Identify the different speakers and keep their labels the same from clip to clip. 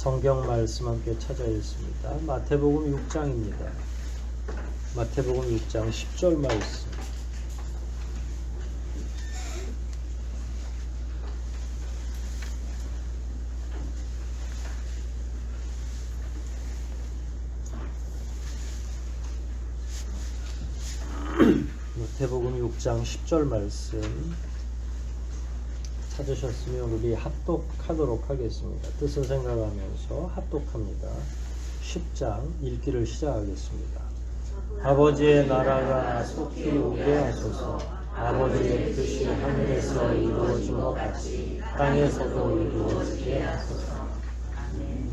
Speaker 1: 성경 말씀 함께 찾아 읽습니다. 마태복음 6장입니다. 마태복음 6장 10절 말씀. 마태복음 6장 10절 말씀 찾으셨으면 우리 합독하도록 하겠습니다. 뜻을 생각하면서 합독합니다. 10장 읽기를 시작하겠습니다. 아버지의 나라가 속히 오게 하소서. 아버지의 뜻이 하늘에서 이루어진 것 같이 땅에서도 이루어지게 하소서. 아멘.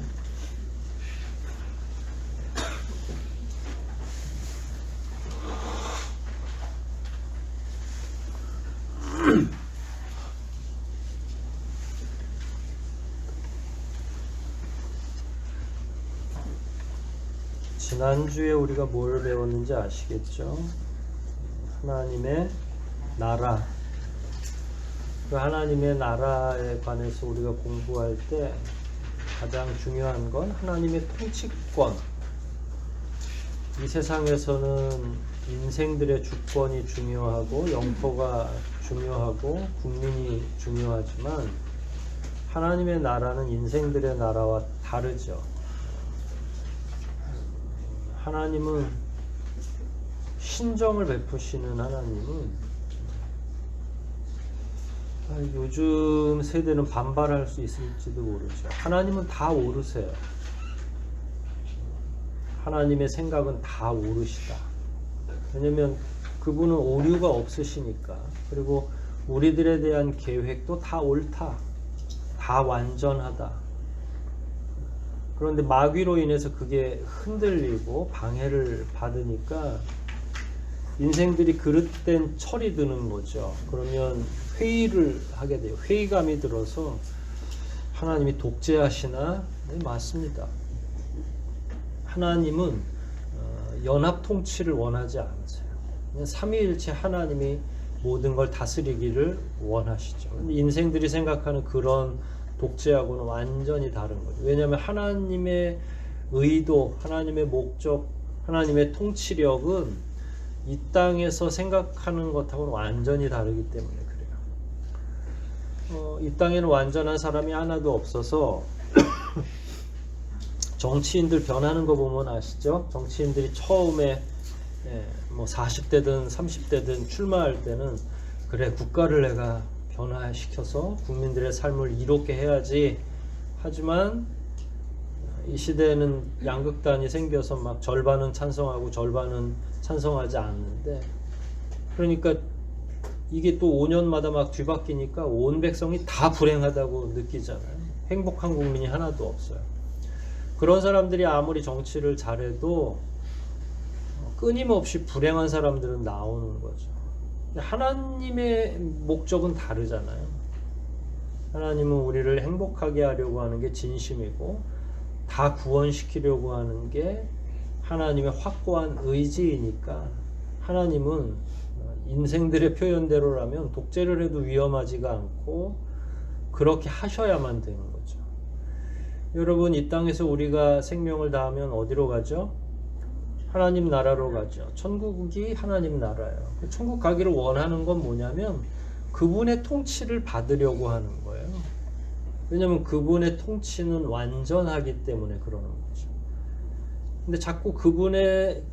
Speaker 1: 지난주에 우리가 뭘 배웠는지 아시겠죠? 하나님의 나라. 그 하나님의 나라에 관해서 우리가 공부할 때 가장 중요한 건 하나님의 통치권. 이 세상에서는 인생들의 주권이 중요하고 영토가 중요하고 국민이 중요하지만 하나님의 나라는 인생들의 나라와 다르죠. 하나님은 신정을 베푸시는 하나님은 요즘 세대는 반발할 수 있을지도 모르죠. 하나님은 다 오르세요. 하나님의 생각은 다 오르시다. 왜냐면 그분은 오류가 없으시니까. 그리고 우리들에 대한 계획도 다 옳다. 다 완전하다. 그런데 마귀로 인해서 그게 흔들리고 방해를 받으니까 인생들이 그릇된 철이 드는 거죠. 그러면 회의를 하게 돼요. 회의감이 들어서 하나님이 독재하시나? 네, 맞습니다. 하나님은 연합 통치를 원하지 않으세요. 그냥 삼위일체 하나님이 모든 걸 다스리기를 원하시죠. 근데 인생들이 생각하는 그런 독재하고는 완전히 다른 거죠. 왜냐하면 하나님의 의도, 하나님의 목적, 하나님의 통치력은 이 땅에서 생각하는 것하고는 완전히 다르기 때문에 그래요. 이 땅에는 완전한 사람이 하나도 없어서 정치인들 변하는 거 보면 아시죠? 정치인들이 처음에 뭐 40대든 30대든 출마할 때는 그래 국가를 내가 변화시켜서 국민들의 삶을 이롭게 해야지. 하지만 이 시대에는 양극단이 생겨서 막 절반은 찬성하고 절반은 찬성하지 않는데, 그러니까 이게 또 5년마다 막 뒤바뀌니까 온 백성이 다 불행하다고 느끼잖아요. 행복한 국민이 하나도 없어요. 그런 사람들이 아무리 정치를 잘해도 끊임없이 불행한 사람들은 나오는 거죠. 하나님의 목적은 다르잖아요. 하나님은 우리를 행복하게 하려고 하는 게 진심이고 다 구원시키려고 하는 게 하나님의 확고한 의지이니까 하나님은 인생들의 표현대로라면 독재를 해도 위험하지가 않고 그렇게 하셔야만 되는 거죠. 여러분, 이 땅에서 우리가 생명을 다하면 어디로 가죠? 하나님 나라로 가죠. 천국이 하나님 나라예요. 천국 가기를 원하는 건 뭐냐면 그분의 통치를 받으려고 하는 거예요. 왜냐하면 그분의 통치는 완전하기 때문에 그러는 거죠. 근데 자꾸 그분의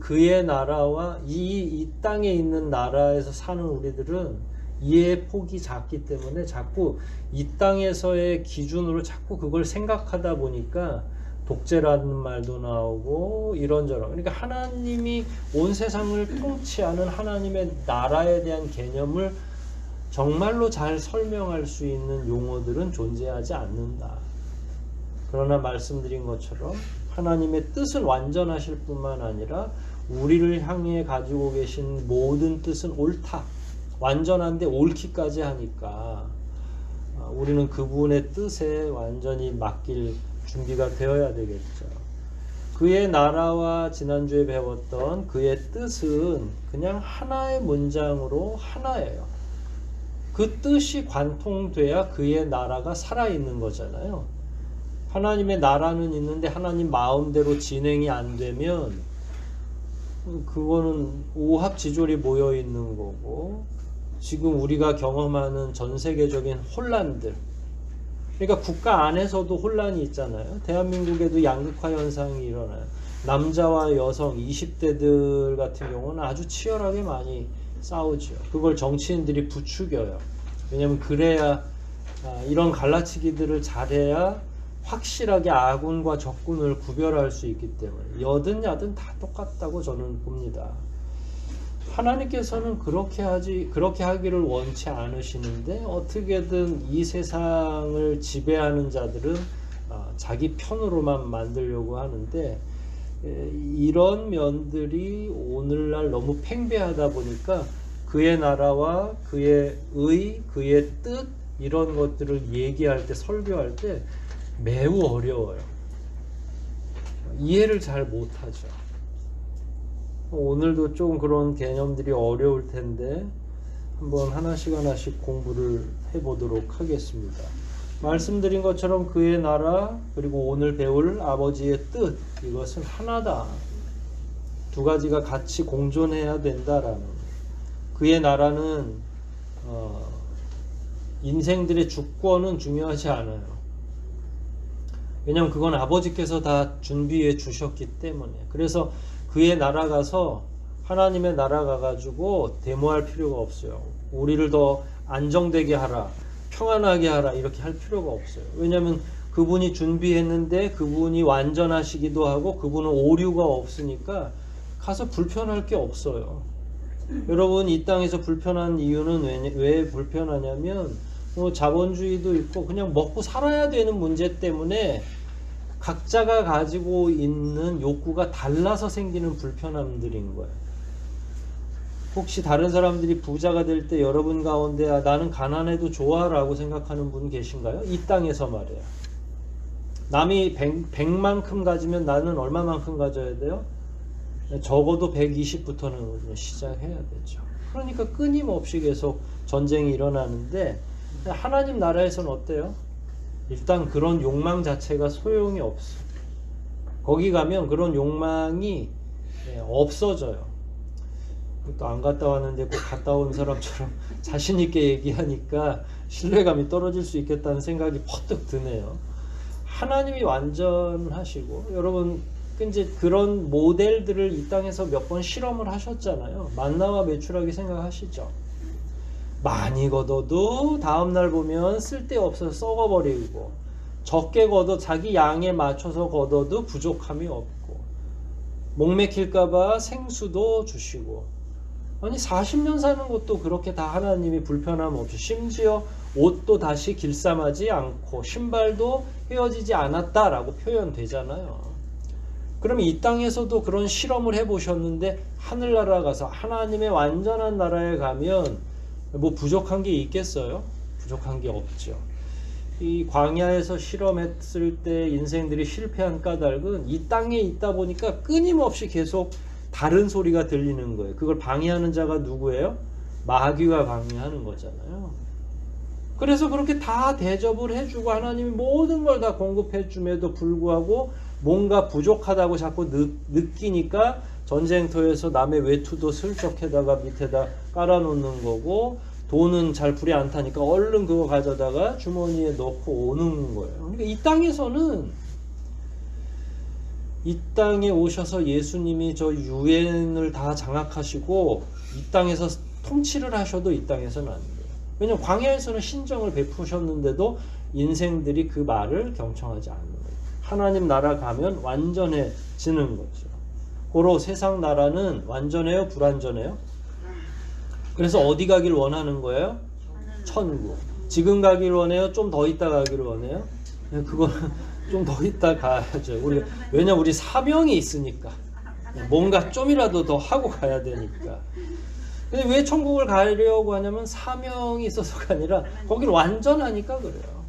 Speaker 1: 그의 나라와 이 땅에 있는 나라에서 사는 우리들은 이해의 폭이 작기 때문에 자꾸 이 땅에서의 기준으로 자꾸 그걸 생각하다 보니까 독재라는 말도 나오고 이런저런. 그러니까 하나님이 온 세상을 통치하는 하나님의 나라에 대한 개념을 정말로 잘 설명할 수 있는 용어들은 존재하지 않는다. 그러나 말씀드린 것처럼 하나님의 뜻은 완전하실 뿐만 아니라 우리를 향해 가지고 계신 모든 뜻은 옳다. 완전한데 옳기까지 하니까 우리는 그분의 뜻에 완전히 맡길 준비가 되어야 되겠죠. 그의 나라와 지난주에 배웠던 그의 뜻은 그냥 하나의 문장으로 하나예요. 그 뜻이 관통돼야 그의 나라가 살아있는 거잖아요. 하나님의 나라는 있는데 하나님 마음대로 진행이 안 되면 그거는 오합지졸이 모여 있는 거고, 지금 우리가 경험하는 전 세계적인 혼란들, 그러니까 국가 안에서도 혼란이 있잖아요. 대한민국에도 양극화 현상이 일어나요. 남자와 여성 20대들 같은 경우는 아주 치열하게 많이 싸우죠. 그걸 정치인들이 부추겨요. 왜냐하면 그래야 이런 갈라치기들을 잘해야 확실하게 아군과 적군을 구별할 수 있기 때문에 여든 야든 다 똑같다고 저는 봅니다. 하나님께서는 그렇게 하기를 원치 않으시는데 어떻게든 이 세상을 지배하는 자들은 자기 편으로만 만들려고 하는데, 이런 면들이 오늘날 너무 팽배하다 보니까 그의 나라와 그의 그의 뜻, 이런 것들을 얘기할 때, 설교할 때 매우 어려워요. 이해를 잘 못하죠. 오늘도 좀 그런 개념들이 어려울 텐데 한번 하나씩 공부를 해보도록 하겠습니다. 말씀드린 것처럼 그의 나라, 그리고 오늘 배울 아버지의 뜻, 이것은 하나다. 두 가지가 같이 공존해야 된다라는. 그의 나라는 인생들의 주권은 중요하지 않아요. 왜냐하면 그건 아버지께서 다 준비해 주셨기 때문에. 그래서 그의 나라 가서, 하나님의 나라 가가지고 데모할 필요가 없어요. 우리를 더 안정되게 하라, 평안하게 하라, 이렇게 할 필요가 없어요. 왜냐하면 그분이 준비했는데 그분이 완전하시기도 하고 그분은 오류가 없으니까 가서 불편할 게 없어요. 여러분, 이 땅에서 불편한 이유는 왜 불편하냐면 자본주의도 있고 그냥 먹고 살아야 되는 문제 때문에 각자가 가지고 있는 욕구가 달라서 생기는 불편함들인 거예요. 혹시 다른 사람들이 부자가 될 때 여러분 가운데 나는 가난해도 좋아라고 생각하는 분 계신가요? 이 땅에서 말이에요. 남이 100만큼 가지면 나는 얼마만큼 가져야 돼요? 적어도 120부터는 시작해야 되죠. 그러니까 끊임없이 계속 전쟁이 일어나는데, 하나님 나라에서는 어때요? 일단 그런 욕망 자체가 소용이 없어. 거기 가면 그런 욕망이 없어져요. 또 안 갔다 왔는데 꼭 갔다 온 사람처럼 자신 있게 얘기하니까 신뢰감이 떨어질 수 있겠다는 생각이 퍼뜩 드네요. 하나님이 완전하시고, 여러분 이제 그런 모델들을 이 땅에서 몇 번 실험을 하셨잖아요. 만나와 메추라기 생각하시죠? 많이 걷어도 다음날 보면 쓸데없어서 썩어버리고, 적게 걷어 자기 양에 맞춰서 걷어도 부족함이 없고, 목 맥힐까봐 생수도 주시고. 아니 40년 사는 것도 그렇게 다 하나님이 불편함 없이, 심지어 옷도 다시 길쌈하지 않고 신발도 헤어지지 않았다라고 표현되잖아요. 그러면 이 땅에서도 그런 실험을 해보셨는데 하늘나라 가서 하나님의 완전한 나라에 가면 뭐 부족한 게 있겠어요? 부족한 게 없죠. 이 광야에서 실험했을 때 인생들이 실패한 까닭은 이 땅에 있다 보니까 끊임없이 계속 다른 소리가 들리는 거예요. 그걸 방해하는 자가 누구예요? 마귀가 방해하는 거잖아요. 그래서 그렇게 다 대접을 해주고 하나님이 모든 걸 다 공급해 줌에도 불구하고 뭔가 부족하다고 자꾸 느끼니까 전쟁터에서 남의 외투도 슬쩍해다가 밑에다 깔아놓는 거고, 돈은 잘 불에 안 타니까 얼른 그거 가져다가 주머니에 넣고 오는 거예요. 그러니까 이 땅에서는, 이 땅에 오셔서 예수님이 저 유엔을 다 장악하시고 이 땅에서 통치를 하셔도 이 땅에서는 안 돼요. 왜냐하면 광야에서는 신정을 베푸셨는데도 인생들이 그 말을 경청하지 않는 거예요. 하나님 나라 가면 완전해지는 거죠. 고로 세상 나라는 완전해요? 불완전해요? 그래서 어디 가길 원하는 거예요? 천국. 지금 가길 원해요? 좀 더 있다 가기를 원해요? 그거는 좀 더 있다 가야죠. 왜냐면 우리 사명이 있으니까. 뭔가 좀이라도 더 하고 가야 되니까. 근데 왜 천국을 가려고 하냐면 사명이 있어서가 아니라 거길 완전하니까 그래요.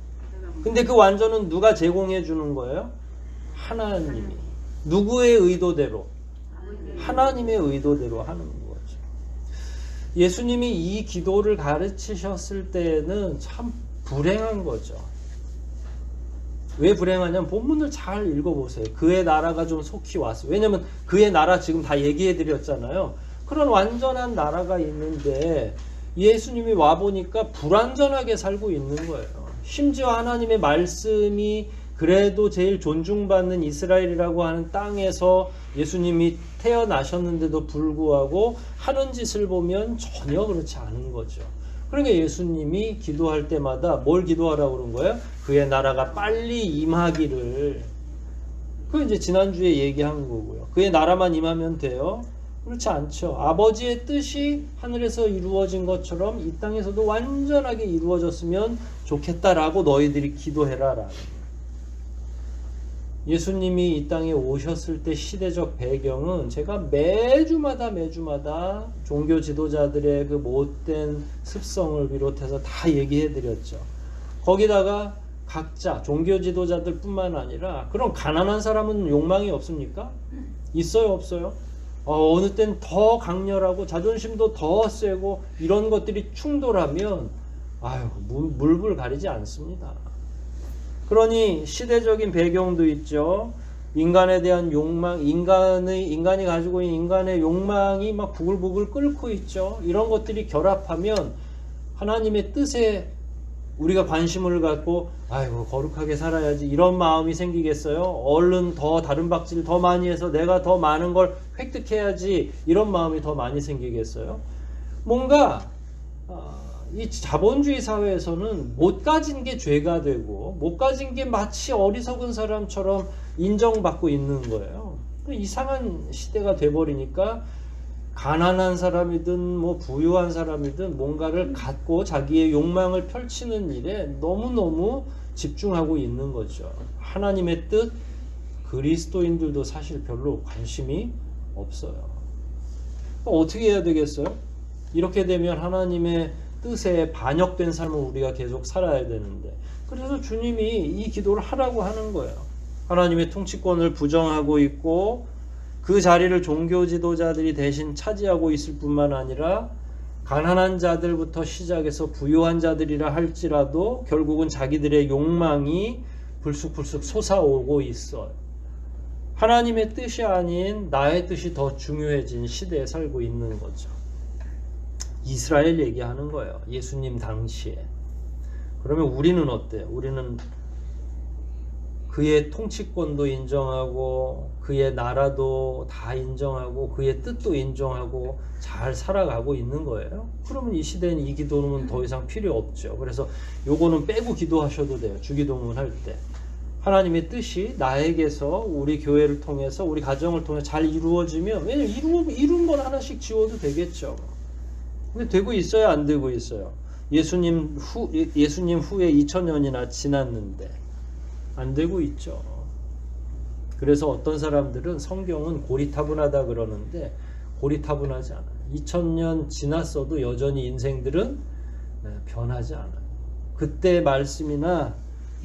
Speaker 1: 근데 그 완전은 누가 제공해 주는 거예요? 하나님이. 누구의 의도대로? 하나님의 의도대로 하는 거죠. 예수님이 이 기도를 가르치셨을 때는 참 불행한 거죠. 왜 불행하냐면 본문을 잘 읽어보세요. 그의 나라가 좀 속히 왔어요. 왜냐면 그의 나라 지금 다 얘기해드렸잖아요. 그런 완전한 나라가 있는데 예수님이 와보니까 불완전하게 살고 있는 거예요. 심지어 하나님의 말씀이 그래도 제일 존중받는 이스라엘이라고 하는 땅에서 예수님이 태어나셨는데도 불구하고 하는 짓을 보면 전혀 그렇지 않은 거죠. 그러니까 예수님이 기도할 때마다 뭘 기도하라고 그런 거예요? 그의 나라가 빨리 임하기를. 그거 이제 지난주에 얘기한 거고요. 그의 나라만 임하면 돼요? 그렇지 않죠. 아버지의 뜻이 하늘에서 이루어진 것처럼 이 땅에서도 완전하게 이루어졌으면 좋겠다라고 너희들이 기도해라라는 거예요. 예수님이 이 땅에 오셨을 때 시대적 배경은 제가 매주마다 종교 지도자들의 그 못된 습성을 비롯해서 다 얘기해 드렸죠. 거기다가 각자 종교 지도자들 뿐만 아니라 그런 가난한 사람은 욕망이 없습니까? 있어요, 없어요? 어느 땐 더 강렬하고 자존심도 더 세고 이런 것들이 충돌하면 물불 가리지 않습니다. 그러니 시대적인 배경도 있죠. 인간에 대한 욕망, 인간이 가지고 있는 인간의 욕망이 막 부글부글 끓고 있죠. 이런 것들이 결합하면 하나님의 뜻에 우리가 관심을 갖고 거룩하게 살아야지 이런 마음이 생기겠어요? 얼른 더 다른 박질 더 많이 해서 내가 더 많은 걸 획득해야지 이런 마음이 더 많이 생기겠어요? 뭔가 이 자본주의 사회에서는 못 가진 게 죄가 되고 못 가진 게 마치 어리석은 사람처럼 인정받고 있는 거예요. 이상한 시대가 돼버리니까 가난한 사람이든 뭐 부유한 사람이든 뭔가를 갖고 자기의 욕망을 펼치는 일에 너무너무 집중하고 있는 거죠. 하나님의 뜻, 그리스도인들도 사실 별로 관심이 없어요. 어떻게 해야 되겠어요? 이렇게 되면 하나님의 뜻에 반역된 삶을 우리가 계속 살아야 되는데, 그래서 주님이 이 기도를 하라고 하는 거예요. 하나님의 통치권을 부정하고 있고 그 자리를 종교 지도자들이 대신 차지하고 있을 뿐만 아니라 가난한 자들부터 시작해서 부유한 자들이라 할지라도 결국은 자기들의 욕망이 불쑥불쑥 솟아오고 있어요. 하나님의 뜻이 아닌 나의 뜻이 더 중요해진 시대에 살고 있는 거죠. 이스라엘 얘기하는 거예요. 예수님 당시에. 그러면 우리는 어때요? 우리는 그의 통치권도 인정하고 그의 나라도 다 인정하고 그의 뜻도 인정하고 잘 살아가고 있는 거예요. 그러면 이 시대는 이 기도는 더 이상 필요 없죠. 그래서 요거는 빼고 기도하셔도 돼요. 주기도문 할 때. 하나님의 뜻이 나에게서 우리 교회를 통해서 우리 가정을 통해 잘 이루어지면, 왜냐면 이룬 건 하나씩 지워도 되겠죠. 근데 되고 있어요, 안 되고 있어요? 예수님 후에 2000년이나 지났는데 안 되고 있죠. 그래서 어떤 사람들은 성경은 고리타분하다 그러는데 고리타분하지 않아요. 2000년 지났어도 여전히 인생들은 변하지 않아요. 그때 말씀이나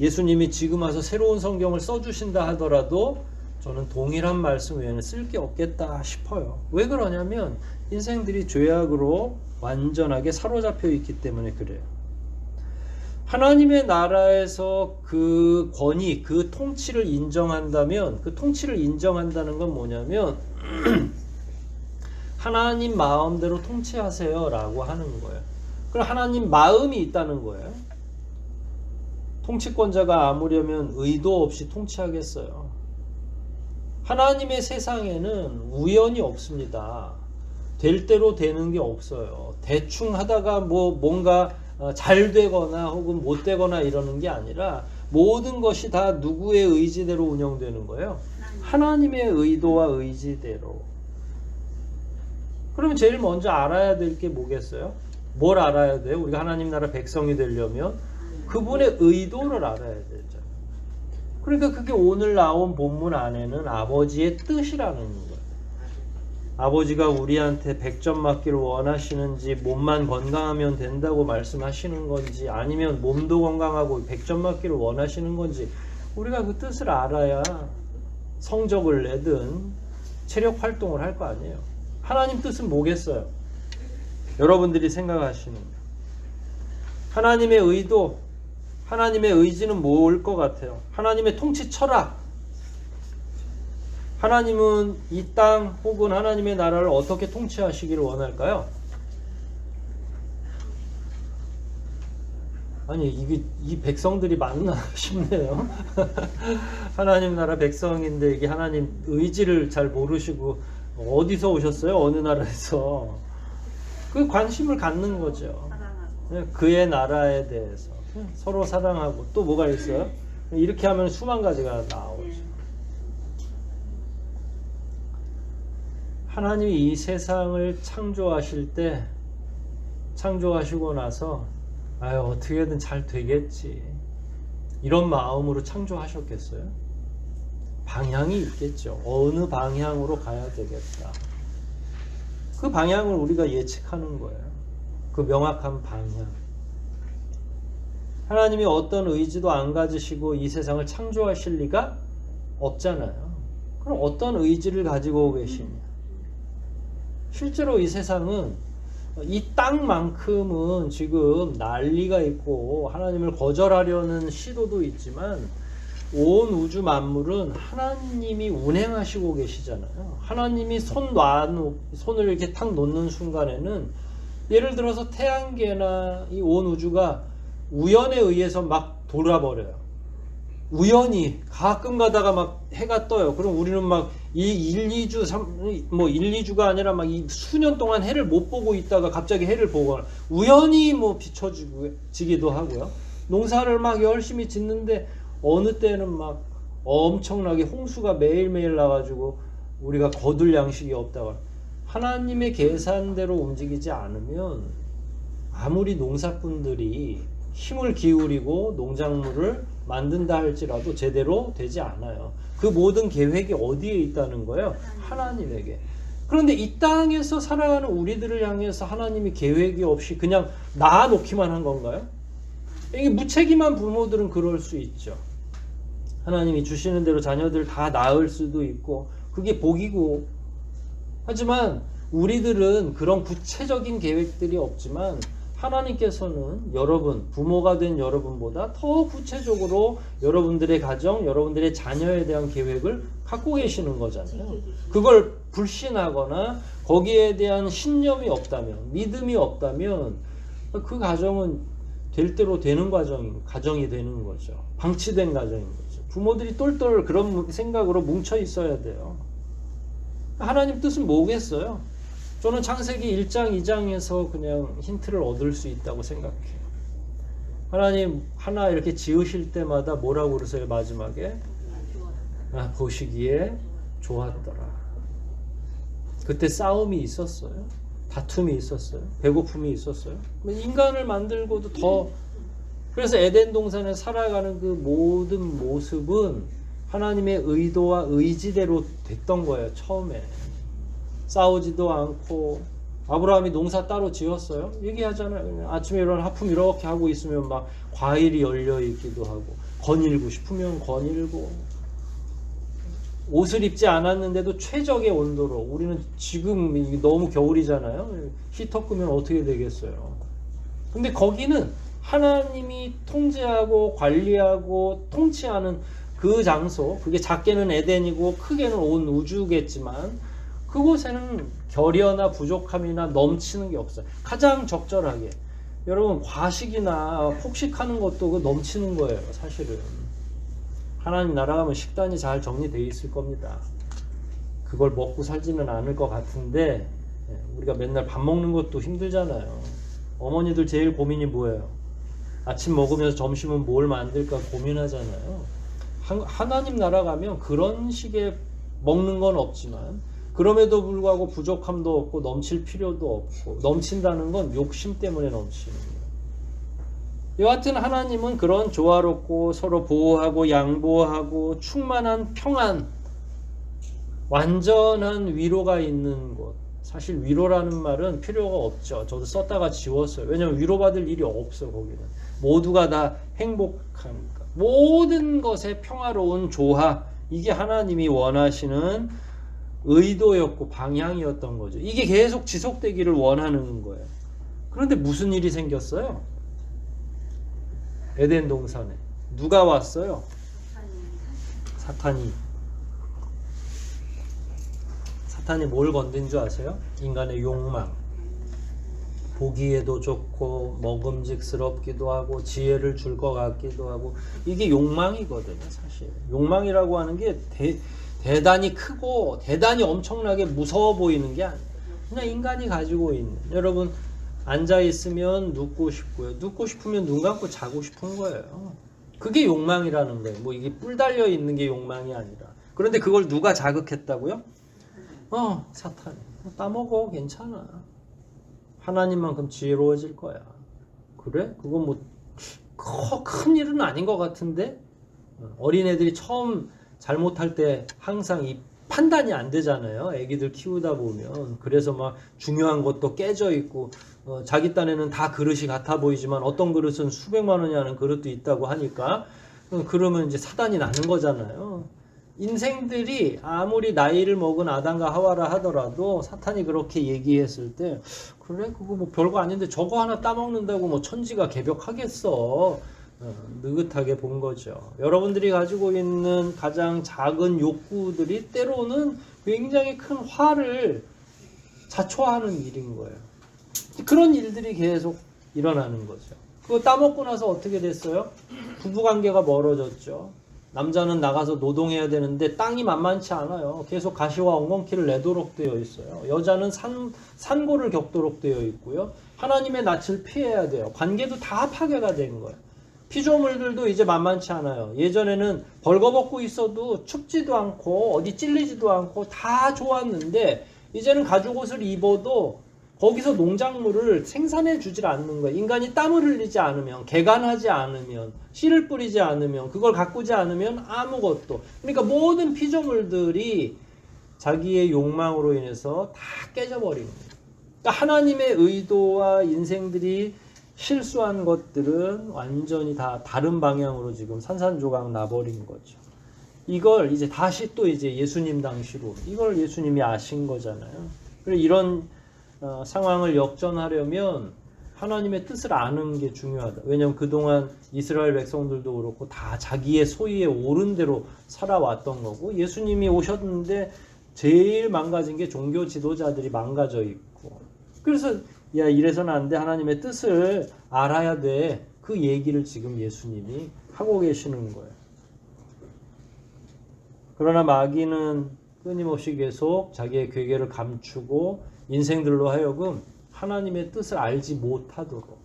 Speaker 1: 예수님이 지금 와서 새로운 성경을 써주신다 하더라도 저는 동일한 말씀 외에는 쓸 게 없겠다 싶어요. 왜 그러냐면 인생들이 죄악으로 완전하게 사로잡혀 있기 때문에 그래요. 하나님의 나라에서 그 권위, 그 통치를 인정한다면, 그 통치를 인정한다는 건 뭐냐면 하나님 마음대로 통치하세요 라고 하는 거예요. 그럼 하나님 마음이 있다는 거예요. 통치권자가 아무려면 의도 없이 통치하겠어요. 하나님의 세상에는 우연이 없습니다. 될 대로 되는 게 없어요. 대충 하다가 뭔가 잘 되거나 혹은 못 되거나 이러는 게 아니라 모든 것이 다 누구의 의지대로 운영되는 거예요? 하나님의 의도와 의지대로. 그러면 제일 먼저 알아야 될 게 뭐겠어요? 뭘 알아야 돼요? 우리가 하나님 나라 백성이 되려면 그분의 의도를 알아야 되죠. 그러니까 그게 오늘 나온 본문 안에는 아버지의 뜻이라는 거예요. 아버지가 우리한테 100점 맞기를 원하시는지, 몸만 건강하면 된다고 말씀하시는 건지, 아니면 몸도 건강하고 100점 맞기를 원하시는 건지, 우리가 그 뜻을 알아야 성적을 내든 체력 활동을 할 거 아니에요. 하나님 뜻은 뭐겠어요? 여러분들이 생각하시는 하나님의 의도, 하나님의 의지는 뭘 것 같아요? 하나님의 통치 철학. 하나님은 이 땅 혹은 하나님의 나라를 어떻게 통치하시기를 원할까요? 아니 이 백성들이 맞나 싶네요. 하나님 나라 백성인데 이게 하나님 의지를 잘 모르시고 어디서 오셨어요? 어느 나라에서? 그 관심을 갖는 거죠. 그의 나라에 대해서 서로 사랑하고 또 뭐가 있어요? 이렇게 하면 수만 가지가 나오죠. 하나님이 이 세상을 창조하실 때 창조하시고 나서 아유 어떻게든 잘 되겠지 이런 마음으로 창조하셨겠어요? 방향이 있겠죠. 어느 방향으로 가야 되겠다. 그 방향을 우리가 예측하는 거예요. 그 명확한 방향. 하나님이 어떤 의지도 안 가지시고 이 세상을 창조하실 리가 없잖아요. 그럼 어떤 의지를 가지고 계시냐? 실제로 이 세상은 이 땅만큼은 지금 난리가 있고 하나님을 거절하려는 시도도 있지만 온 우주 만물은 하나님이 운행하시고 계시잖아요. 하나님이 손을 이렇게 탁 놓는 순간에는 예를 들어서 태양계나 이 온 우주가 우연에 의해서 막 돌아버려요. 우연히 가끔 가다가 막 해가 떠요. 그럼 우리는 막 이 1, 2주, 1, 2주가 아니라 막 이 수년 동안 해를 못 보고 있다가 갑자기 해를 보거나 우연히 뭐 비춰지기도 하고요. 농사를 막 열심히 짓는데 어느 때는 막 엄청나게 홍수가 매일매일 나가지고 우리가 거둘 양식이 없다가 하나님의 계산대로 움직이지 않으면 아무리 농사꾼들이 힘을 기울이고 농작물을 만든다 할지라도 제대로 되지 않아요. 그 모든 계획이 어디에 있다는 거예요? 하나님에게. 그런데 이 땅에서 살아가는 우리들을 향해서 하나님이 계획이 없이 그냥 놔놓기만 한 건가요? 이게 무책임한 부모들은 그럴 수 있죠. 하나님이 주시는 대로 자녀들 다 낳을 수도 있고 그게 복이고 하지만 우리들은 그런 구체적인 계획들이 없지만 하나님께서는 여러분, 부모가 된 여러분보다 더 구체적으로 여러분들의 가정, 여러분들의 자녀에 대한 계획을 갖고 계시는 거잖아요. 그걸 불신하거나 거기에 대한 신념이 없다면, 믿음이 없다면 그 가정은 될 대로 되는 가정이 되는 거죠. 방치된 가정인 거죠. 부모들이 똘똘 그런 생각으로 뭉쳐 있어야 돼요. 하나님 뜻은 뭐겠어요? 저는 창세기 1장, 2장에서 그냥 힌트를 얻을 수 있다고 생각해요. 하나님 하나 이렇게 지으실 때마다 뭐라고 그러세요? 마지막에 보시기에 좋았더라. 그때 싸움이 있었어요. 다툼이 있었어요. 배고픔이 있었어요. 인간을 만들고도 더 그래서 에덴 동산에 살아가는 그 모든 모습은 하나님의 의도와 의지대로 됐던 거예요. 처음에 싸우지도 않고 아브라함이 농사 따로 지었어요. 얘기하잖아요. 아침에 일어나 하품 이렇게 하고 있으면 막 과일이 열려 있기도 하고 거닐고 싶으면 거닐고 옷을 입지 않았는데도 최적의 온도로 우리는 지금 너무 겨울이잖아요. 히터 끄면 어떻게 되겠어요. 근데 거기는 하나님이 통제하고 관리하고 통치하는 그 장소, 그게 작게는 에덴이고 크게는 온 우주겠지만 그곳에는 결여나 부족함이나 넘치는 게 없어요. 가장 적절하게. 여러분 과식이나 폭식하는 것도 넘치는 거예요. 사실은. 하나님 나라 가면 식단이 잘 정리되어 있을 겁니다. 그걸 먹고 살지는 않을 것 같은데 우리가 맨날 밥 먹는 것도 힘들잖아요. 어머니들 제일 고민이 뭐예요? 아침 먹으면서 점심은 뭘 만들까 고민하잖아요. 하나님 나라 가면 그런 식의 먹는 건 없지만 그럼에도 불구하고 부족함도 없고 넘칠 필요도 없고 넘친다는 건 욕심 때문에 넘치는 거예요. 여하튼 하나님은 그런 조화롭고 서로 보호하고 양보하고 충만한 평안, 완전한 위로가 있는 곳. 사실 위로라는 말은 필요가 없죠. 저도 썼다가 지웠어요. 왜냐하면 위로받을 일이 없어 거기는. 모두가 다 행복하니까. 모든 것에 평화로운 조화. 이게 하나님이 원하시는 의도였고 방향이었던 거죠. 이게 계속 지속되기를 원하는 거예요. 그런데 무슨 일이 생겼어요? 에덴 동산에 누가 왔어요? 사탄이. 사탄이 뭘 건든 줄 아세요? 인간의 욕망. 보기에도 좋고 먹음직스럽기도 하고 지혜를 줄 것 같기도 하고, 이게 욕망이거든요. 사실 욕망이라고 하는 게 대단히 크고 대단히 엄청나게 무서워 보이는 게 아니에요. 그냥 인간이 가지고 있는, 여러분 앉아 있으면 눕고 싶고요, 눕고 싶으면 눈 감고 자고 싶은 거예요. 그게 욕망이라는 거예요. 뭐 이게 뿔 달려 있는 게 욕망이 아니라. 그런데 그걸 누가 자극했다고요? 사탄이. 따먹어, 괜찮아. 하나님만큼 지혜로워질 거야. 그래? 그건 뭐 큰 일은 아닌 것 같은데? 어린애들이 처음 잘못할 때 항상 이 판단이 안 되잖아요. 애기들 키우다 보면. 그래서 막 중요한 것도 깨져 있고, 자기 딴에는 다 그릇이 같아 보이지만 어떤 그릇은 수백만 원이 하는 그릇도 있다고 하니까, 그러면 이제 사단이 나는 거잖아요. 인생들이 아무리 나이를 먹은 아담과 하와라 하더라도 사탄이 그렇게 얘기했을 때, 그래 그거 뭐 별거 아닌데 저거 하나 따먹는다고 뭐 천지가 개벽하겠어, 느긋하게 본 거죠. 여러분들이 가지고 있는 가장 작은 욕구들이 때로는 굉장히 큰 화를 자초하는 일인 거예요. 그런 일들이 계속 일어나는 거죠. 그거 따먹고 나서 어떻게 됐어요? 부부관계가 멀어졌죠. 남자는 나가서 노동해야 되는데 땅이 만만치 않아요. 계속 가시와 엉겅퀴를 내도록 되어 있어요. 여자는 산고를 겪도록 되어 있고요. 하나님의 낯을 피해야 돼요. 관계도 다 파괴가 된 거예요. 피조물들도 이제 만만치 않아요. 예전에는 벌거벗고 있어도 춥지도 않고 어디 찔리지도 않고 다 좋았는데, 이제는 가죽옷을 입어도 거기서 농작물을 생산해 주질 않는 거예요. 인간이 땀을 흘리지 않으면, 개간하지 않으면, 씨를 뿌리지 않으면, 그걸 가꾸지 않으면 아무것도. 그러니까 모든 피조물들이 자기의 욕망으로 인해서 다 깨져버리는 거예요. 그러니까 하나님의 의도와 인생들이 실수한 것들은 완전히 다 다른 방향으로 지금 산산조각 나버린 거죠. 이걸 이제 다시 또 이제 예수님 당시로, 이걸 예수님이 아신 거잖아요. 그래서 이런 상황을 역전하려면 하나님의 뜻을 아는 게 중요하다. 왜냐하면 그동안 이스라엘 백성들도 그렇고 다 자기의 소위에 옳은 대로 살아왔던 거고, 예수님이 오셨는데 제일 망가진 게 종교 지도자들이 망가져 있고, 그래서 야 이래서는 안 돼, 하나님의 뜻을 알아야 돼, 그 얘기를 지금 예수님이 하고 계시는 거예요. 그러나 마귀는 끊임없이 계속 자기의 괴계를 감추고 인생들로 하여금 하나님의 뜻을 알지 못하도록.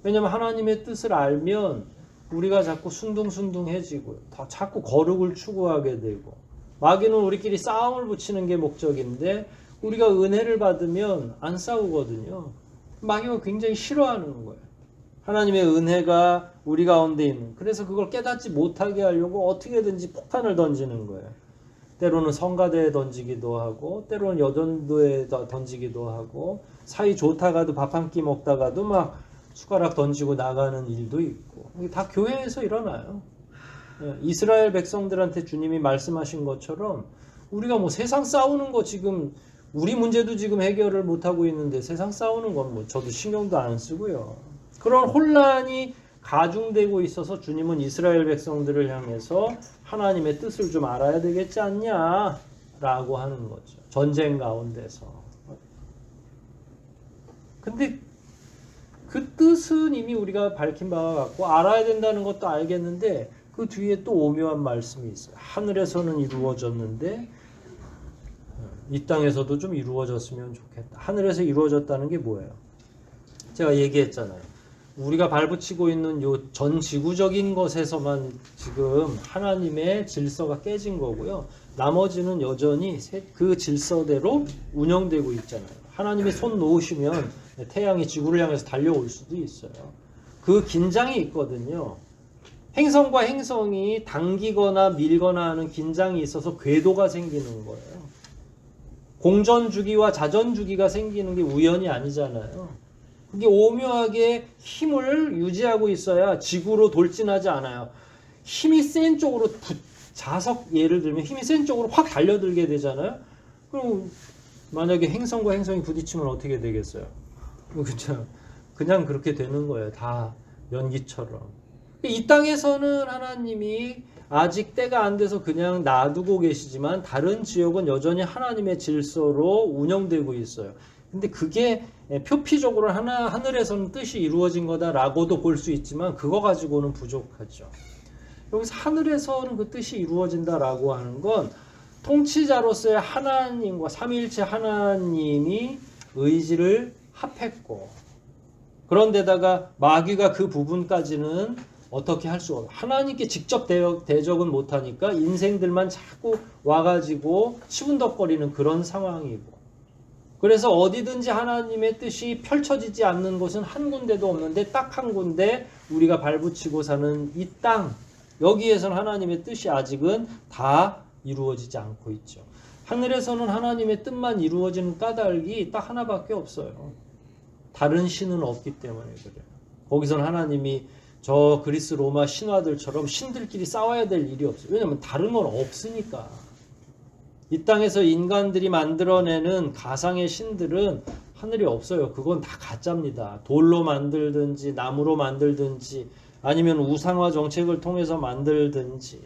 Speaker 1: 왜냐하면 하나님의 뜻을 알면 우리가 자꾸 순둥순둥해지고요, 자꾸 거룩을 추구하게 되고, 마귀는 우리끼리 싸움을 붙이는 게 목적인데 우리가 은혜를 받으면 안 싸우거든요. 마귀가 굉장히 싫어하는 거예요. 하나님의 은혜가 우리 가운데 있는, 그래서 그걸 깨닫지 못하게 하려고 어떻게든지 폭탄을 던지는 거예요. 때로는 성가대에 던지기도 하고, 때로는 여전도에 던지기도 하고, 사이 좋다가도 밥 한 끼 먹다가도 막 숟가락 던지고 나가는 일도 있고, 이게 다 교회에서 일어나요. 이스라엘 백성들한테 주님이 말씀하신 것처럼 우리가 뭐 세상 싸우는 거, 지금 우리 문제도 지금 해결을 못하고 있는데 세상 싸우는 건 뭐 저도 신경도 안 쓰고요. 그런 혼란이 가중되고 있어서 주님은 이스라엘 백성들을 향해서 하나님의 뜻을 좀 알아야 되겠지 않냐 라고 하는 거죠. 전쟁 가운데서. 근데 그 뜻은 이미 우리가 밝힌 바와 같고 알아야 된다는 것도 알겠는데, 그 뒤에 또 오묘한 말씀이 있어요. 하늘에서는 이루어졌는데 이 땅에서도 좀 이루어졌으면 좋겠다. 하늘에서 이루어졌다는 게 뭐예요? 제가 얘기했잖아요. 우리가 발붙이고 있는 요 전 지구적인 것에서만 지금 하나님의 질서가 깨진 거고요. 나머지는 여전히 그 질서대로 운영되고 있잖아요. 하나님의 손 놓으시면 태양이 지구를 향해서 달려올 수도 있어요. 그 긴장이 있거든요. 행성과 행성이 당기거나 밀거나 하는 긴장이 있어서 궤도가 생기는 거예요. 공전주기와 자전주기가 생기는 게 우연이 아니잖아요. 그게 오묘하게 힘을 유지하고 있어야 지구로 돌진하지 않아요. 힘이 센 쪽으로 자석 예를 들면 힘이 센 쪽으로 확 달려들게 되잖아요. 그럼 만약에 행성과 행성이 부딪히면 어떻게 되겠어요? 그냥 그렇게 되는 거예요. 다 연기처럼. 이 땅에서는 하나님이 아직 때가 안 돼서 그냥 놔두고 계시지만 다른 지역은 여전히 하나님의 질서로 운영되고 있어요. 근데 그게 표피적으로 하늘에서는 뜻이 이루어진 거다라고도 볼 수 있지만 그거 가지고는 부족하죠. 여기서 하늘에서는 그 뜻이 이루어진다라고 하는 건 통치자로서의 하나님과 삼위일체 하나님이 의지를 합했고, 그런데다가 마귀가 그 부분까지는 어떻게 할 수가 없어요. 하나님께 직접 대적은 못하니까 인생들만 자꾸 와가지고 치분덕거리는 그런 상황이고, 그래서 어디든지 하나님의 뜻이 펼쳐지지 않는 곳은 한 군데도 없는데 딱 한 군데 우리가 발붙이고 사는 이 땅, 여기에서는 하나님의 뜻이 아직은 다 이루어지지 않고 있죠. 하늘에서는 하나님의 뜻만 이루어지는 까닭이 딱 하나밖에 없어요. 다른 신은 없기 때문에 그래요. 거기서는 하나님이 저 그리스 로마 신화들처럼 신들끼리 싸워야 될 일이 없어요. 왜냐하면 다른 건 없으니까. 이 땅에서 인간들이 만들어내는 가상의 신들은 하늘이 없어요. 그건 다 가짜입니다. 돌로 만들든지 나무로 만들든지 아니면 우상화 정책을 통해서 만들든지.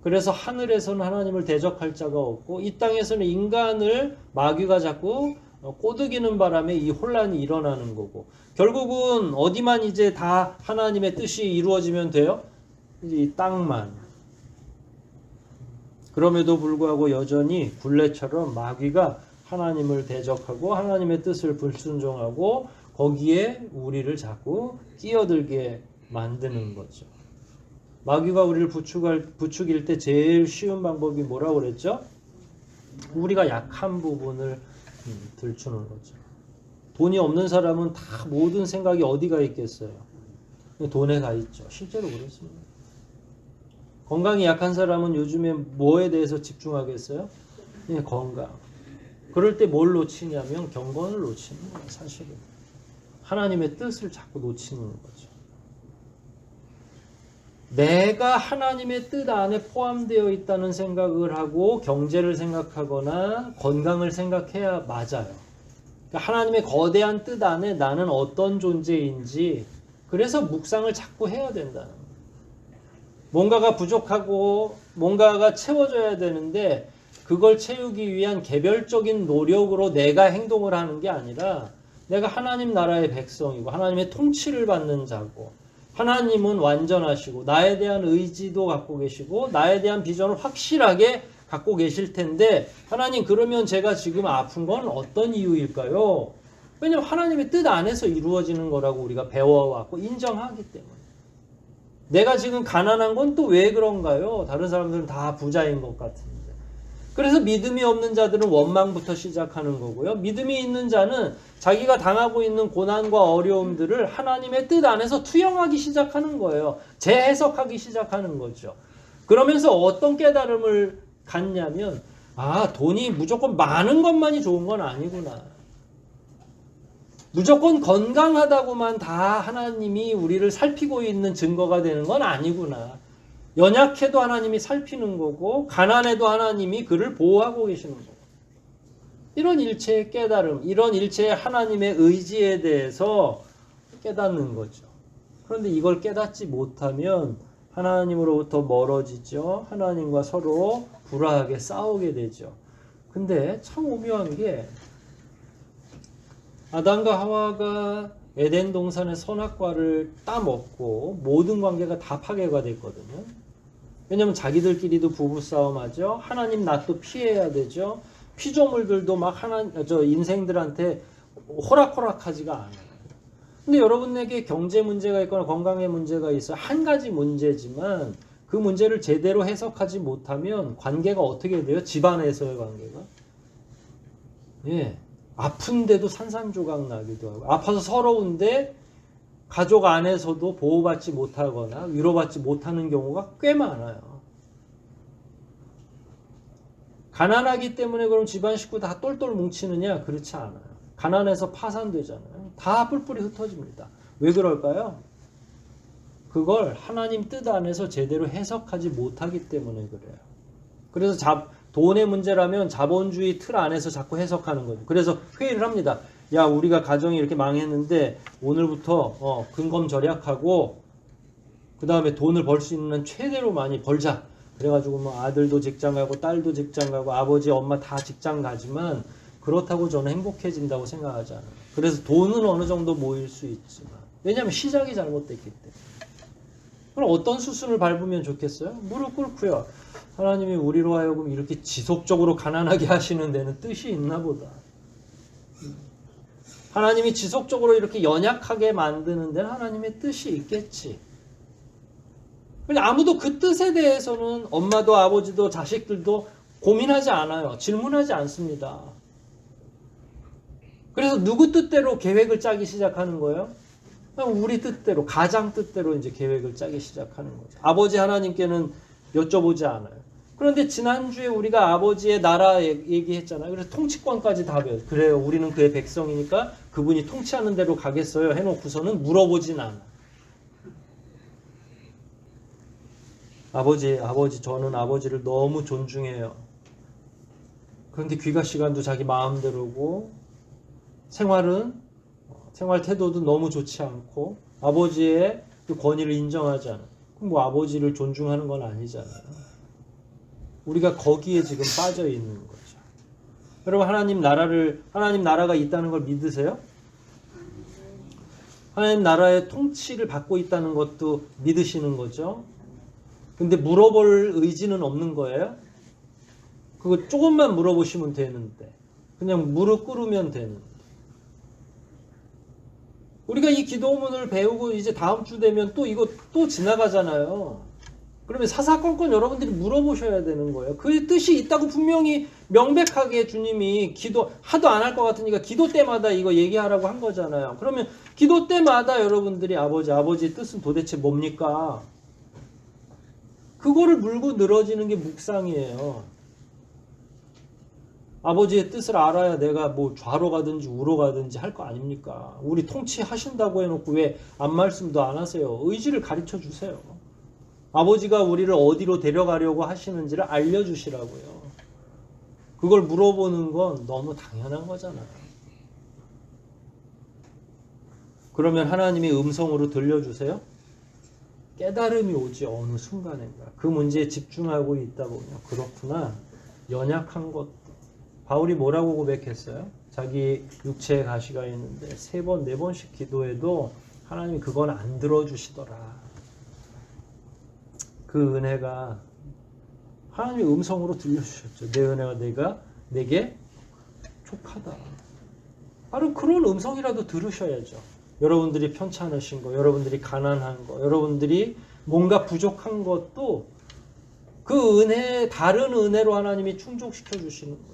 Speaker 1: 그래서 하늘에서는 하나님을 대적할 자가 없고 이 땅에서는 인간을 마귀가 자꾸 꼬드기는 바람에 이 혼란이 일어나는 거고, 결국은 어디만 이제 다 하나님의 뜻이 이루어지면 돼요? 이 땅만. 그럼에도 불구하고 여전히 굴레처럼 마귀가 하나님을 대적하고 하나님의 뜻을 불순종하고 거기에 우리를 자꾸 끼어들게 만드는 거죠. 마귀가 우리를 부추길 때 제일 쉬운 방법이 뭐라고 그랬죠? 우리가 약한 부분을 들추는 거죠. 돈이 없는 사람은 다 모든 생각이 어디가 있겠어요? 돈에 가 있죠. 실제로 그렇습니다. 건강이 약한 사람은 요즘에 뭐에 대해서 집중하겠어요? 건강. 그럴 때 뭘 놓치냐면 경건을 놓치는 거예요. 사실은. 하나님의 뜻을 자꾸 놓치는 거죠. 내가 하나님의 뜻 안에 포함되어 있다는 생각을 하고 경제를 생각하거나 건강을 생각해야 맞아요. 그러니까 하나님의 거대한 뜻 안에 나는 어떤 존재인지, 그래서 묵상을 자꾸 해야 된다는 거예요. 뭔가가 부족하고 뭔가가 채워져야 되는데 그걸 채우기 위한 개별적인 노력으로 내가 행동을 하는 게 아니라 내가 하나님 나라의 백성이고 하나님의 통치를 받는 자고 하나님은 완전하시고 나에 대한 의지도 갖고 계시고 나에 대한 비전을 확실하게 갖고 계실 텐데, 하나님 그러면 제가 지금 아픈 건 어떤 이유일까요? 왜냐하면 하나님의 뜻 안에서 이루어지는 거라고 우리가 배워왔고 인정하기 때문에. 내가 지금 가난한 건 또 왜 그런가요? 다른 사람들은 다 부자인 것 같은데. 그래서 믿음이 없는 자들은 원망부터 시작하는 거고요. 믿음이 있는 자는 자기가 당하고 있는 고난과 어려움들을 하나님의 뜻 안에서 투영하기 시작하는 거예요. 재해석하기 시작하는 거죠. 그러면서 어떤 깨달음을 갖냐면, 아, 돈이 무조건 많은 것만이 좋은 건 아니구나. 무조건 건강하다고만 다 하나님이 우리를 살피고 있는 증거가 되는 건 아니구나. 연약해도 하나님이 살피는 거고 가난해도 하나님이 그를 보호하고 계시는 거고. 이런 일체의 깨달음, 이런 일체의 하나님의 의지에 대해서 깨닫는 거죠. 그런데 이걸 깨닫지 못하면 하나님으로부터 멀어지죠. 하나님과 서로 불화하게 싸우게 되죠. 근데 참 오묘한 게, 아담과 하와가 에덴 동산의 선악과를 따먹고 모든 관계가 다 파괴가 됐거든요. 왜냐하면 자기들끼리도 부부싸움하죠. 하나님 낯도 피해야 되죠. 피조물들도 막 인생들한테 호락호락하지가 않아요. 근데 여러분에게 경제 문제가 있거나 건강의 문제가 있어 한 가지 문제지만 그 문제를 제대로 해석하지 못하면 관계가 어떻게 돼요? 집안에서의 관계가. 예. 아픈데도 산산조각 나기도 하고, 아파서 서러운데 가족 안에서도 보호받지 못하거나 위로받지 못하는 경우가 꽤 많아요. 가난하기 때문에 그럼 집안 식구 다 똘똘 뭉치느냐? 그렇지 않아요. 가난해서 파산되잖아요. 다 뿔뿔이 흩어집니다. 왜 그럴까요? 그걸 하나님 뜻 안에서 제대로 해석하지 못하기 때문에 그래요. 그래서 돈의 문제라면 자본주의 틀 안에서 자꾸 해석하는 거죠. 그래서 회의를 합니다. 야, 우리가 가정이 이렇게 망했는데 오늘부터 근검 절약하고 그 다음에 돈을 벌 수 있는 최대로 많이 벌자. 그래가지고 뭐 아들도 직장 가고 딸도 직장 가고 아버지 엄마 다 직장 가지만 그렇다고 저는 행복해진다고 생각하지 않아요. 그래서 돈은 어느 정도 모일 수 있지만 왜냐하면 시작이 잘못됐기 때문에. 그럼 어떤 수순을 밟으면 좋겠어요? 무릎 꿇고요. 하나님이 우리로 하여금 이렇게 지속적으로 가난하게 하시는 데는 뜻이 있나 보다. 하나님이 지속적으로 이렇게 연약하게 만드는 데는 하나님의 뜻이 있겠지. 근데 아무도 그 뜻에 대해서는 엄마도 아버지도 자식들도 고민하지 않아요. 질문하지 않습니다. 그래서 누구 뜻대로 계획을 짜기 시작하는 거예요? 우리 뜻대로, 가장 뜻대로 이제 계획을 짜기 시작하는 거죠. 아버지 하나님께는 여쭤보지 않아요. 그런데 지난주에 우리가 아버지의 나라 얘기했잖아요. 그래서 통치권까지 다 배워요. 그래요. 우리는 그의 백성이니까 그분이 통치하는 대로 가겠어요. 해놓고서는 물어보진 않아. 아버지, 저는 아버지를 너무 존중해요. 그런데 귀가 시간도 자기 마음대로고 생활 태도도 너무 좋지 않고 아버지의 그 권위를 인정하지 않아요. 그럼 뭐 아버지를 존중하는 건 아니잖아요. 우리가 거기에 지금 빠져 있는 거죠. 여러분, 하나님 나라가 있다는 걸 믿으세요? 하나님 나라의 통치를 받고 있다는 것도 믿으시는 거죠. 근데 물어볼 의지는 없는 거예요? 그거 조금만 물어보시면 되는데 그냥 무릎 꿇으면 되는데 우리가 이 기도문을 배우고 이제 다음 주 되면 또 이거 또 지나가잖아요. 그러면 사사건건 여러분들이 물어보셔야 되는 거예요. 그 뜻이 있다고 분명히 명백하게 주님이 기도 하도 안 할 것 같으니까 기도 때마다 이거 얘기하라고 한 거잖아요. 그러면 기도 때마다 여러분들이 아버지의 뜻은 도대체 뭡니까? 그거를 물고 늘어지는 게 묵상이에요. 아버지의 뜻을 알아야 내가 뭐 좌로 가든지 우로 가든지 할 거 아닙니까? 우리 통치하신다고 해놓고 왜 안 말씀도 안 하세요? 의지를 가르쳐 주세요. 아버지가 우리를 어디로 데려가려고 하시는지를 알려주시라고요. 그걸 물어보는 건 너무 당연한 거잖아요. 그러면 하나님이 음성으로 들려주세요? 깨달음이 오지 어느 순간인가. 그 문제에 집중하고 있다 보면 그렇구나. 연약한 것도. 바울이 뭐라고 고백했어요? 자기 육체에 가시가 있는데 3번, 4번씩 기도해도 하나님이 그건 안 들어주시더라. 그 은혜가 하나님의 음성으로 들려주셨죠. 내 은혜가 내게 족하다. 바로 그런 음성이라도 들으셔야죠. 여러분들이 편찮으신 거, 여러분들이 가난한 거, 여러분들이 뭔가 부족한 것도 그 은혜, 다른 은혜로 하나님이 충족시켜 주시는 거예요.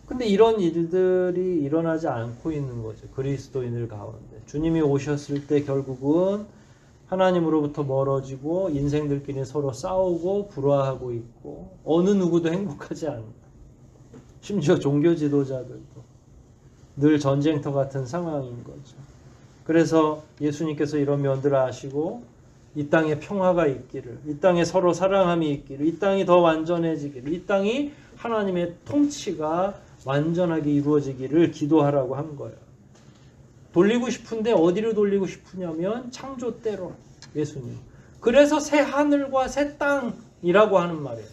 Speaker 1: 근데 이런 일들이 일어나지 않고 있는 거죠. 그리스도인들 가운데. 주님이 오셨을 때 결국은 하나님으로부터 멀어지고 인생들끼리 서로 싸우고 불화하고 있고 어느 누구도 행복하지 않는다. 심지어 종교 지도자들도 늘 전쟁터 같은 상황인 거죠. 그래서 예수님께서 이런 면들을 아시고 이 땅에 평화가 있기를, 이 땅에 서로 사랑함이 있기를, 이 땅이 더 완전해지기를, 이 땅이 하나님의 통치가 완전하게 이루어지기를 기도하라고 한 거예요. 돌리고 싶은데 어디로 돌리고 싶으냐면 창조 때로 예수님. 그래서 새 하늘과 새 땅이라고 하는 말이에요.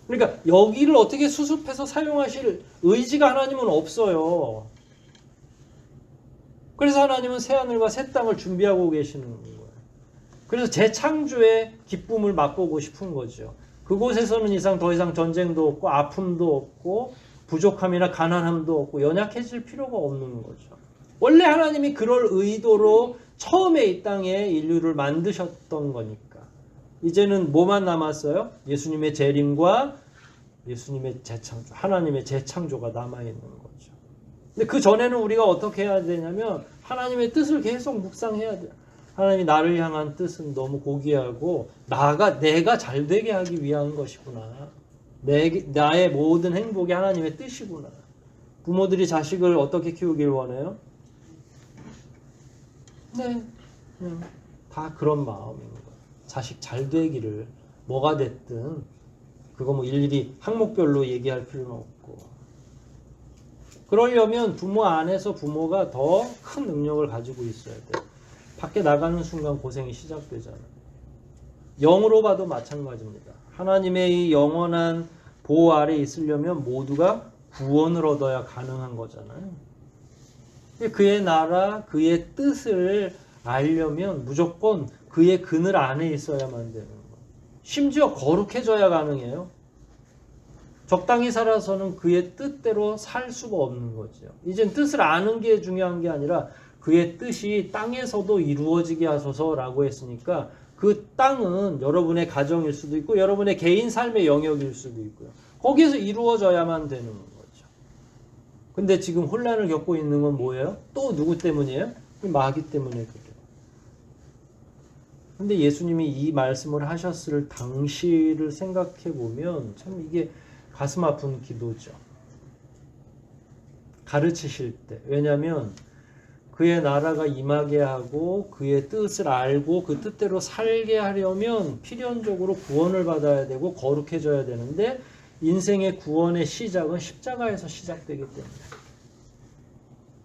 Speaker 1: 그러니까 여기를 어떻게 수습해서 사용하실 의지가 하나님은 없어요. 그래서 하나님은 새 하늘과 새 땅을 준비하고 계시는 거예요. 그래서 재창조의 기쁨을 맛보고 싶은 거죠. 그곳에서는 더 이상 전쟁도 없고 아픔도 없고 부족함이나 가난함도 없고 연약해질 필요가 없는 거죠. 원래 하나님이 그럴 의도로 처음에 이 땅에 인류를 만드셨던 거니까. 이제는 뭐만 남았어요? 예수님의 재림과 예수님의 재창조, 하나님의 재창조가 남아있는 거죠. 근데 그 전에는 우리가 어떻게 해야 되냐면 하나님의 뜻을 계속 묵상해야 돼요. 하나님이 나를 향한 뜻은 너무 고귀하고 내가 잘 되게 하기 위한 것이구나. 나의 모든 행복이 하나님의 뜻이구나. 부모들이 자식을 어떻게 키우길 원해요? 네, 그냥 다 그런 마음인 거예요. 자식 잘 되기를 뭐가 됐든 그거 뭐 일일이 항목별로 얘기할 필요는 없고. 그러려면 부모 안에서 부모가 더 큰 능력을 가지고 있어야 돼요. 밖에 나가는 순간 고생이 시작되잖아요. 영으로 봐도 마찬가지입니다. 하나님의 이 영원한 보호 아래 있으려면 모두가 구원을 얻어야 가능한 거잖아요. 그의 나라, 그의 뜻을 알려면 무조건 그의 그늘 안에 있어야만 되는 거예요. 심지어 거룩해져야 가능해요. 적당히 살아서는 그의 뜻대로 살 수가 없는 거죠. 이젠 뜻을 아는 게 중요한 게 아니라 그의 뜻이 땅에서도 이루어지게 하소서라고 했으니까 그 땅은 여러분의 가정일 수도 있고 여러분의 개인 삶의 영역일 수도 있고요. 거기에서 이루어져야만 되는 거죠. 근데 지금 혼란을 겪고 있는 건 뭐예요? 또 누구 때문이에요? 마귀 때문에 그래요. 근데 예수님이 이 말씀을 하셨을 당시를 생각해 보면 참 이게 가슴 아픈 기도죠. 가르치실 때. 왜냐하면 그의 나라가 임하게 하고 그의 뜻을 알고 그 뜻대로 살게 하려면 필연적으로 구원을 받아야 되고 거룩해져야 되는데 인생의 구원의 시작은 십자가에서 시작되기 때문에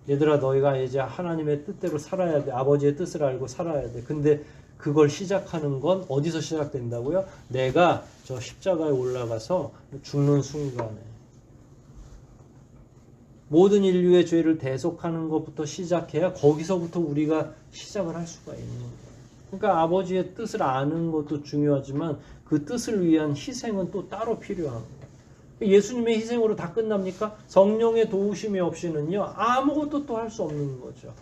Speaker 1: 얘들아 너희가 이제 하나님의 뜻대로 살아야 돼. 아버지의 뜻을 알고 살아야 돼. 근데 그걸 시작하는 건 어디서 시작된다고요? 내가 저 십자가에 올라가서 죽는 순간에 모든 인류의 죄를 대속하는 것부터 시작해야 거기서부터 우리가 시작을 할 수가 있는 거예요. 그러니까 아버지의 뜻을 아는 것도 중요하지만 그 뜻을 위한 희생은 또 따로 필요한 거예요. 예수님의 희생으로 다 끝납니까? 성령의 도우심이 없이는요 아무것도 또 할 수 없는 거죠.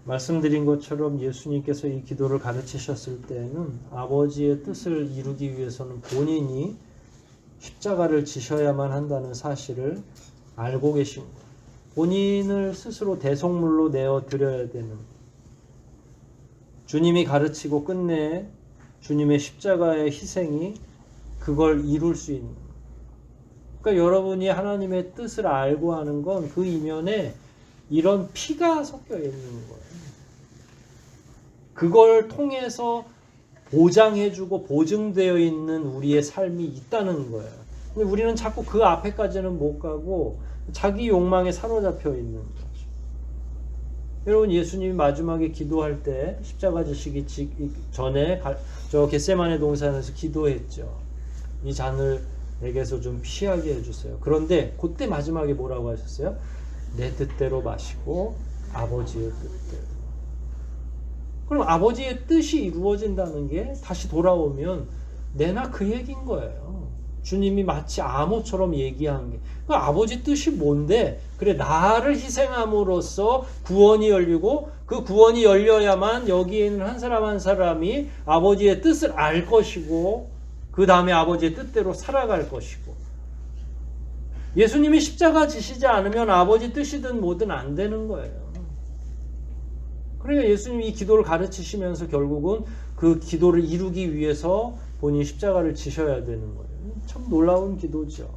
Speaker 1: 말씀드린 것처럼 예수님께서 이 기도를 가르치셨을 때에는 아버지의 뜻을 이루기 위해서는 본인이 십자가를 지셔야만 한다는 사실을 알고 계신 거예요. 본인을 스스로 대속물로 내어드려야 되는 주님이 가르치고 끝내 주님의 십자가의 희생이 그걸 이룰 수 있는 거예요. 그러니까 여러분이 하나님의 뜻을 알고 하는 건 그 이면에 이런 피가 섞여 있는 거예요. 그걸 통해서 보장해주고 보증되어 있는 우리의 삶이 있다는 거예요. 근데 우리는 자꾸 그 앞에까지는 못 가고 자기 욕망에 사로잡혀 있는 거죠. 여러분 예수님이 마지막에 기도할 때 십자가 지시기 전에 저 겟세마네 동산에서 기도했죠. 이 잔을 내게서 좀 피하게 해주세요. 그런데 그때 마지막에 뭐라고 하셨어요? 내 뜻대로 마시고 아버지의 뜻대로. 그럼 아버지의 뜻이 이루어진다는 게 다시 돌아오면 내나 그 얘기인 거예요. 주님이 마치 암호처럼 얘기한 게. 그 아버지 뜻이 뭔데? 그래 나를 희생함으로써 구원이 열리고 그 구원이 열려야만 여기에 있는 한 사람 한 사람이 아버지의 뜻을 알 것이고 그 다음에 아버지의 뜻대로 살아갈 것이고 예수님이 십자가 지시지 않으면 아버지 뜻이든 뭐든 안 되는 거예요. 그러니까 예수님이 이 기도를 가르치시면서 결국은 그 기도를 이루기 위해서 본인이 십자가를 지셔야 되는 거예요. 참 놀라운 기도죠.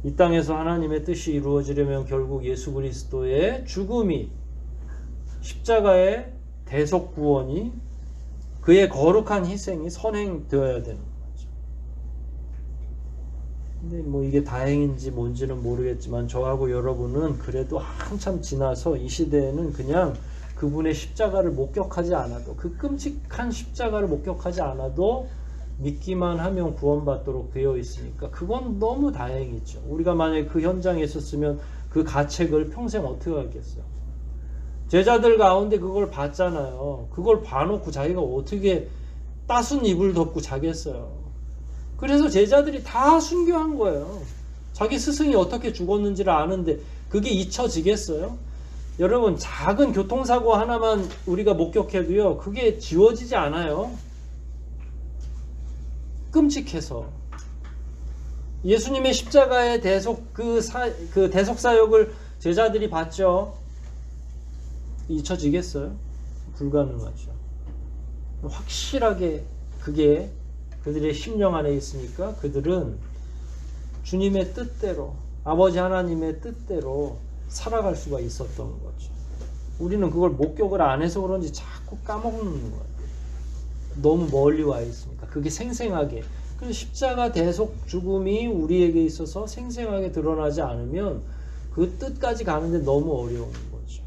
Speaker 1: 이 땅에서 하나님의 뜻이 이루어지려면 결국 예수 그리스도의 죽음이 십자가의 대속 구원이 그의 거룩한 희생이 선행되어야 되는 거죠. 근데 뭐 이게 다행인지 뭔지는 모르겠지만 저하고 여러분은 그래도 한참 지나서 이 시대에는 그냥 그분의 십자가를 목격하지 않아도 그 끔찍한 십자가를 목격하지 않아도 믿기만 하면 구원받도록 되어 있으니까 그건 너무 다행이죠. 우리가 만약에 그 현장에 있었으면 그 가책을 평생 어떻게 하겠어요. 제자들 가운데 그걸 봤잖아요. 그걸 봐놓고 자기가 어떻게 따순 이불 덮고 자겠어요. 그래서 제자들이 다 순교한 거예요. 자기 스승이 어떻게 죽었는지를 아는데 그게 잊혀지겠어요? 여러분 작은 교통사고 하나만 우리가 목격해도요 그게 지워지지 않아요. 끔찍해서 예수님의 십자가의 대속 그 대속 사역을 제자들이 봤죠. 잊혀지겠어요? 불가능하죠. 확실하게 그게 그들의 심령 안에 있으니까 그들은 주님의 뜻대로 아버지 하나님의 뜻대로 살아갈 수가 있었던 거죠. 우리는 그걸 목격을 안 해서 그런지 자꾸 까먹는 거예요. 너무 멀리 와 있으니까. 그게 생생하게. 그래서 십자가 대속 죽음이 우리에게 있어서 생생하게 드러나지 않으면 그 뜻까지 가는데 너무 어려운 거죠.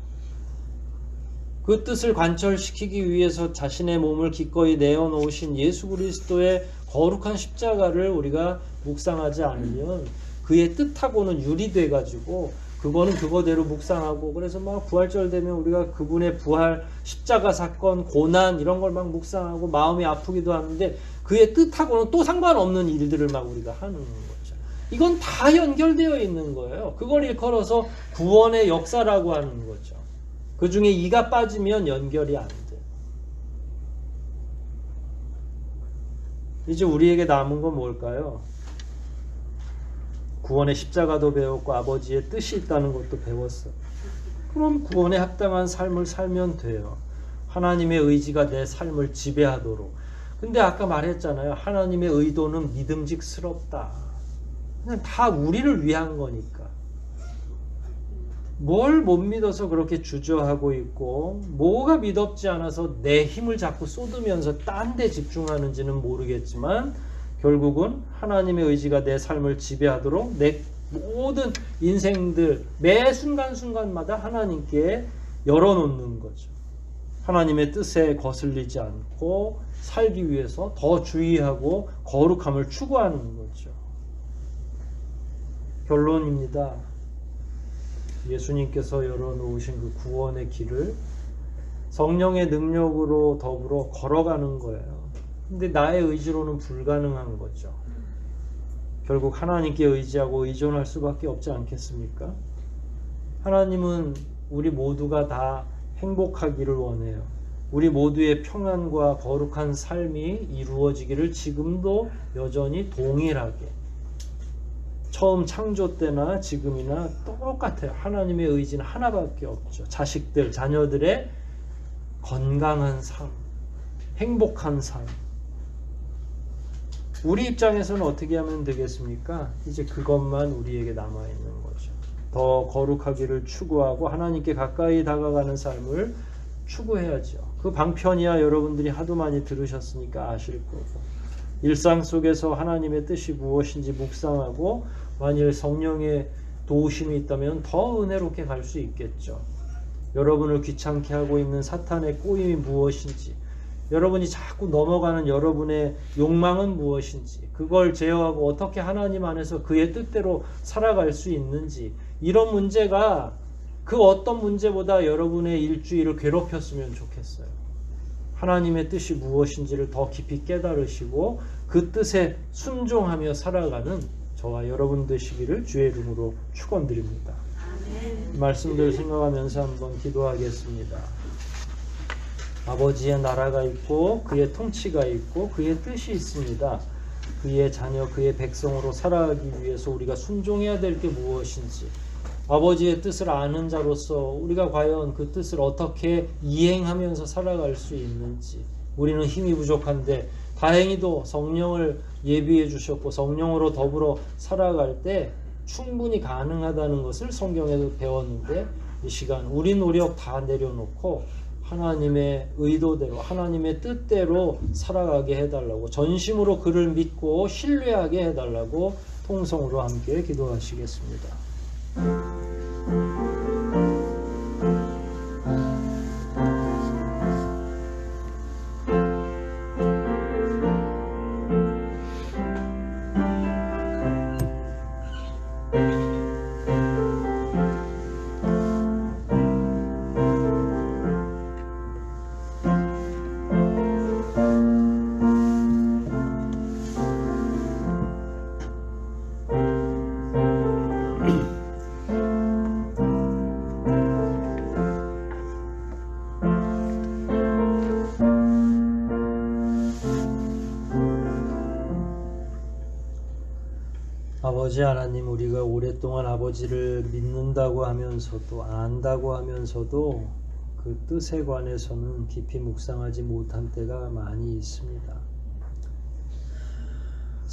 Speaker 1: 그 뜻을 관철시키기 위해서 자신의 몸을 기꺼이 내어놓으신 예수 그리스도의 거룩한 십자가를 우리가 묵상하지 않으면 그의 뜻하고는 유리돼 가지고 그거는 그거대로 묵상하고, 그래서 막 부활절 되면 우리가 그분의 부활, 십자가 사건, 고난 이런 걸 막 묵상하고 마음이 아프기도 하는데 그의 뜻하고는 또 상관없는 일들을 막 우리가 하는 거죠. 이건 다 연결되어 있는 거예요. 그걸 일컬어서 구원의 역사라고 하는 거죠. 그 중에 이가 빠지면 연결이 안 돼요. 이제 우리에게 남은 건 뭘까요? 구원의 십자가도 배웠고 아버지의 뜻이 있다는 것도 배웠어. 그럼 구원에 합당한 삶을 살면 돼요. 하나님의 의지가 내 삶을 지배하도록. 근데 아까 말했잖아요. 하나님의 의도는 믿음직스럽다. 그냥 다 우리를 위한 거니까. 뭘 못 믿어서 그렇게 주저하고 있고 뭐가 믿었지 않아서 내 힘을 자꾸 쏟으면서 딴 데 집중하는지는 모르겠지만 결국은 하나님의 의지가 내 삶을 지배하도록 내 모든 인생들 매 순간순간마다 하나님께 열어놓는 거죠. 하나님의 뜻에 거슬리지 않고 살기 위해서 더 주의하고 거룩함을 추구하는 거죠. 결론입니다. 예수님께서 열어놓으신 그 구원의 길을 성령의 능력으로 더불어 걸어가는 거예요. 근데 나의 의지로는 불가능한 거죠. 결국 하나님께 의지하고 의존할 수밖에 없지 않겠습니까? 하나님은 우리 모두가 다 행복하기를 원해요. 우리 모두의 평안과 거룩한 삶이 이루어지기를 지금도 여전히 동일하게, 처음 창조 때나 지금이나 똑같아요. 하나님의 의지는 하나밖에 없죠. 자식들, 자녀들의 건강한 삶, 행복한 삶. 우리 입장에서는 어떻게 하면 되겠습니까? 이제 그것만 우리에게 남아있는 거죠. 더 거룩하기를 추구하고 하나님께 가까이 다가가는 삶을 추구해야죠. 그 방편이야 여러분들이 하도 많이 들으셨으니까 아실 거고, 일상 속에서 하나님의 뜻이 무엇인지 묵상하고 만일 성령의 도우심이 있다면 더 은혜롭게 갈 수 있겠죠. 여러분을 귀찮게 하고 있는 사탄의 꼬임이 무엇인지, 여러분이 자꾸 넘어가는 여러분의 욕망은 무엇인지, 그걸 제어하고 어떻게 하나님 안에서 그의 뜻대로 살아갈 수 있는지, 이런 문제가 그 어떤 문제보다 여러분의 일주일을 괴롭혔으면 좋겠어요. 하나님의 뜻이 무엇인지를 더 깊이 깨달으시고 그 뜻에 순종하며 살아가는 저와 여러분 되시기를 주의 이름으로 축원드립니다. 말씀들 생각하면서 한번 기도하겠습니다. 아버지의 나라가 있고 그의 통치가 있고 그의 뜻이 있습니다. 그의 자녀, 그의 백성으로 살아가기 위해서 우리가 순종해야 될 게 무엇인지, 아버지의 뜻을 아는 자로서 우리가 과연 그 뜻을 어떻게 이행하면서 살아갈 수 있는지, 우리는 힘이 부족한데 다행히도 성령을 예비해 주셨고 성령으로 더불어 살아갈 때 충분히 가능하다는 것을 성경에서 배웠는데, 이 시간 우리 노력 다 내려놓고 하나님의 의도대로 하나님의 뜻대로 살아가게 해달라고, 전심으로 그를 믿고 신뢰하게 해달라고 통성으로 함께 기도하시겠습니다. 아버지 하나님, 우리가 오랫동안 아버지를 믿는다고 하면서도 안다고 하면서도 그 뜻에 관해서는 깊이 묵상하지 못한 때가 많이 있습니다.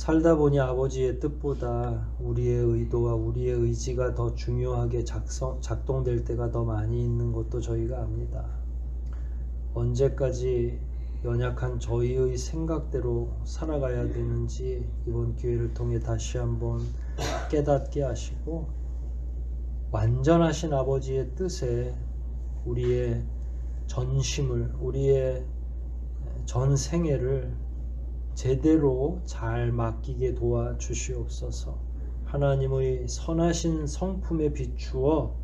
Speaker 1: 살다 보니 아버지의 뜻보다 우리의 의도와 우리의 의지가 더 중요하게 작동될 때가 더 많이 있는 것도 저희가 압니다. 언제까지 연약한 저희의 생각대로 살아가야 되는지 이번 기회를 통해 다시 한번 깨닫게 하시고, 완전하신 아버지의 뜻에 우리의 전심을, 우리의 전 생애를 제대로 잘 맡기게 도와주시옵소서. 하나님의 선하신 성품에 비추어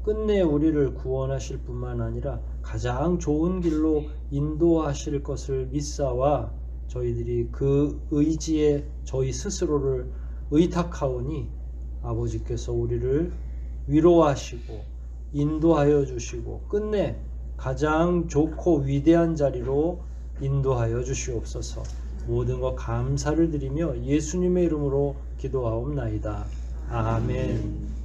Speaker 1: 끝내 우리를 구원하실 뿐만 아니라 가장 좋은 길로 인도하실 것을 믿사와 저희들이 그 의지에 저희 스스로를 의탁하오니 아버지께서 우리를 위로하시고 인도하여 주시고 끝내 가장 좋고 위대한 자리로 인도하여 주시옵소서. 모든 것 감사를 드리며 예수님의 이름으로 기도하옵나이다. 아멘.